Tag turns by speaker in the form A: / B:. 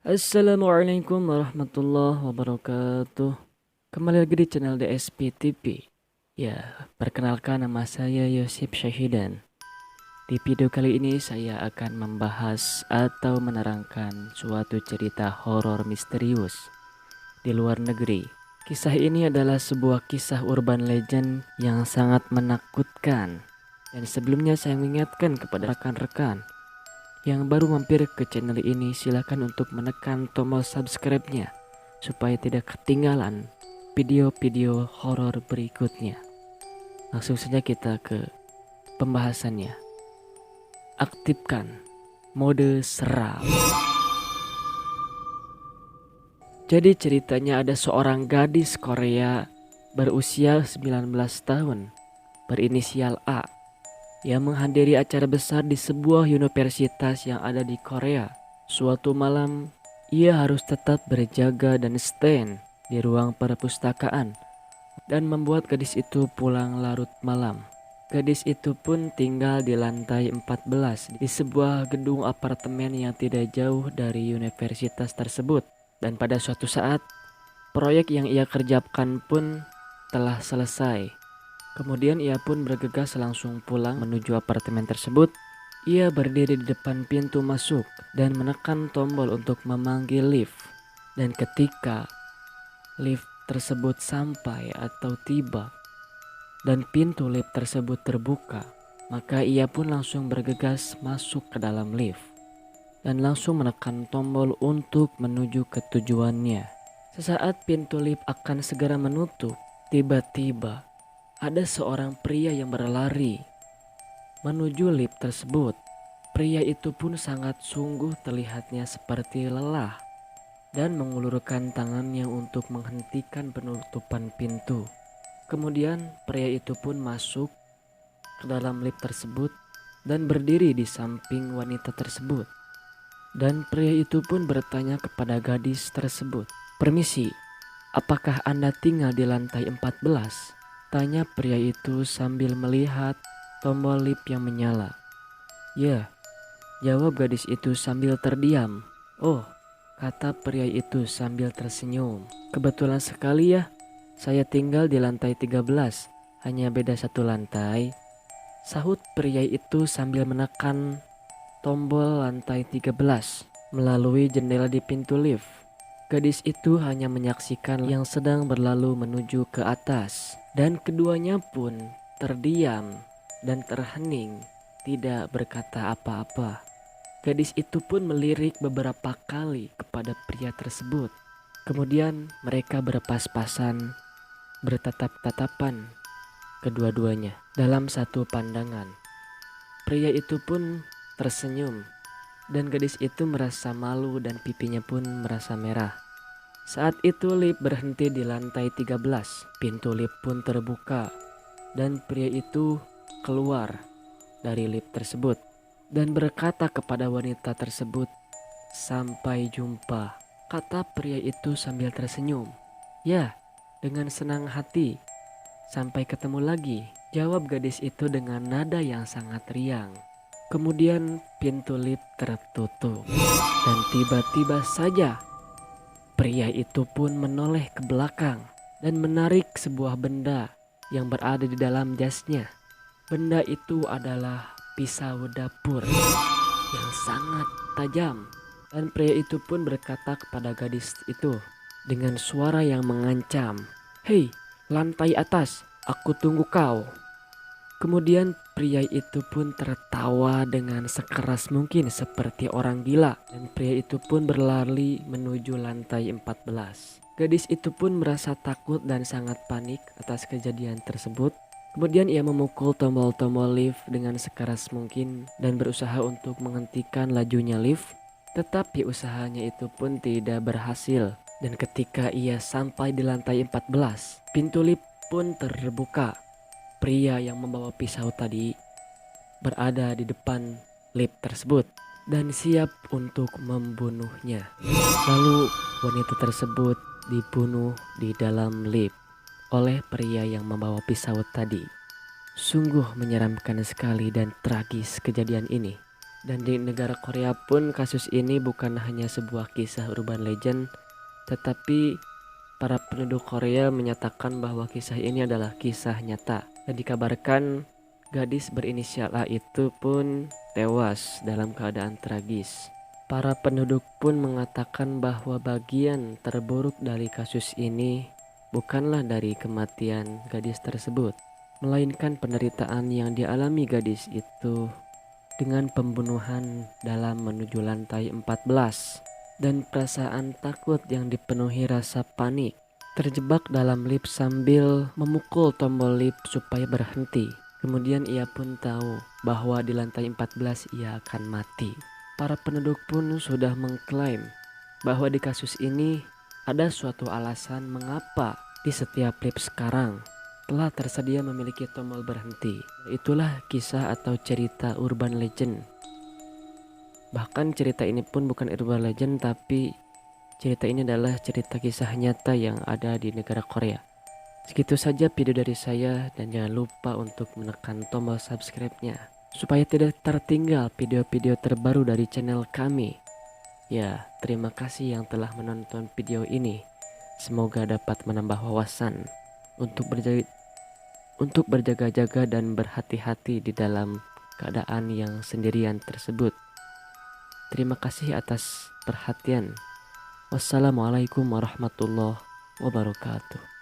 A: Assalamualaikum warahmatullahi wabarakatuh. Kembali lagi di channel DSP TV. Ya, perkenalkan nama saya Yosip Syahidan. Di video kali ini saya akan membahas atau menerangkan suatu cerita horor misterius di luar negeri. Kisah ini adalah sebuah kisah urban legend yang sangat menakutkan. Dan sebelumnya saya mengingatkan kepada rekan-rekan yang baru mampir ke channel ini, silakan untuk menekan tombol subscribe-nya supaya tidak ketinggalan video-video horor berikutnya. Langsung saja kita ke pembahasannya. Aktifkan mode seram. Jadi ceritanya ada seorang gadis Korea berusia 19 tahun berinisial A yang menghadiri acara besar di sebuah universitas yang ada di Korea. Suatu malam, ia harus tetap berjaga dan stand di ruang perpustakaan dan membuat gadis itu pulang larut malam. Gadis itu pun tinggal di lantai 14 di sebuah gedung apartemen yang tidak jauh dari universitas tersebut. Dan pada suatu saat, proyek yang ia kerjakan pun telah selesai. Kemudian ia pun bergegas langsung pulang menuju apartemen tersebut. Ia berdiri di depan pintu masuk dan menekan tombol untuk memanggil lift. Dan ketika lift tersebut sampai atau tiba dan pintu lift tersebut terbuka, maka ia pun langsung bergegas masuk ke dalam lift dan langsung menekan tombol untuk menuju ke tujuannya. Sesaat pintu lift akan segera menutup, tiba-tiba ada seorang pria yang berlari menuju lift tersebut. Pria itu pun sangat sungguh terlihatnya seperti lelah dan mengulurkan tangannya untuk menghentikan penutupan pintu. Kemudian pria itu pun masuk ke dalam lift tersebut dan berdiri di samping wanita tersebut. Dan pria itu pun bertanya kepada gadis tersebut, "Permisi, apakah Anda tinggal di lantai 14?" Tanya pria itu sambil melihat tombol lift yang menyala. "Ya," jawab gadis itu sambil terdiam. "Oh," kata pria itu sambil tersenyum. "Kebetulan sekali ya, saya tinggal di lantai 13, hanya beda satu lantai," sahut pria itu sambil menekan tombol lantai 13 melalui jendela di pintu lift. Gadis itu hanya menyaksikan yang sedang berlalu menuju ke atas, dan keduanya pun terdiam dan terhening, tidak berkata apa-apa. Gadis itu pun melirik beberapa kali kepada pria tersebut. Kemudian mereka berpas-pasan, bertatap-tatapan kedua-duanya dalam satu pandangan. Pria itu pun tersenyum dan gadis itu merasa malu dan pipinya pun merasa merah. Saat itu lift berhenti di lantai 13. Pintu lift pun terbuka dan pria itu keluar dari lift tersebut dan berkata kepada wanita tersebut, "Sampai jumpa," kata pria itu sambil tersenyum. "Ya, dengan senang hati. Sampai ketemu lagi," jawab gadis itu dengan nada yang sangat riang. Kemudian pintu lift tertutup dan tiba-tiba saja pria itu pun menoleh ke belakang dan menarik sebuah benda yang berada di dalam jasnya. Benda itu adalah pisau dapur yang sangat tajam. Dan pria itu pun berkata kepada gadis itu dengan suara yang mengancam, "Hei, lantai atas, aku tunggu kau." Kemudian pria itu pun tertawa dengan sekeras mungkin seperti orang gila, dan pria itu pun berlari menuju lantai 14. Gadis itu pun merasa takut dan sangat panik atas kejadian tersebut. Kemudian ia memukul tombol-tombol lift dengan sekeras mungkin dan berusaha untuk menghentikan lajunya lift. Tetapi usahanya itu pun tidak berhasil. Dan ketika ia sampai di lantai 14, pintu lift pun terbuka. Pria yang membawa pisau tadi berada di depan lift tersebut dan siap untuk membunuhnya. Lalu wanita tersebut dibunuh di dalam lift oleh pria yang membawa pisau tadi. Sungguh menyeramkan sekali dan tragis kejadian ini. Dan di negara Korea pun kasus ini bukan hanya sebuah kisah urban legend, tetapi para penduduk Korea menyatakan bahwa kisah ini adalah kisah nyata. Dan dikabarkan gadis berinisial A itu pun tewas dalam keadaan tragis. Para penduduk pun mengatakan bahwa bagian terburuk dari kasus ini bukanlah dari kematian gadis tersebut, melainkan penderitaan yang dialami gadis itu dengan pembunuhan dalam menuju lantai 14 dan perasaan takut yang dipenuhi rasa panik. Terjebak dalam lift sambil memukul tombol lift supaya berhenti. Kemudian ia pun tahu bahwa di lantai 14 ia akan mati. Para penduduk pun sudah mengklaim bahwa di kasus ini ada suatu alasan mengapa di setiap lift sekarang telah tersedia memiliki tombol berhenti. Itulah kisah atau cerita urban legend. Bahkan cerita ini pun bukan urban legend, tapi cerita ini adalah cerita kisah nyata yang ada di negara Korea. Segitu saja video dari saya, dan jangan lupa untuk menekan tombol subscribe-nya supaya tidak tertinggal video-video terbaru dari channel kami. Ya, terima kasih yang telah menonton video ini. Semoga dapat menambah wawasan untuk berjaga-jaga dan berhati-hati di dalam keadaan yang sendirian tersebut. Terima kasih atas perhatian. Wassalamualaikum warahmatullahi wabarakatuh.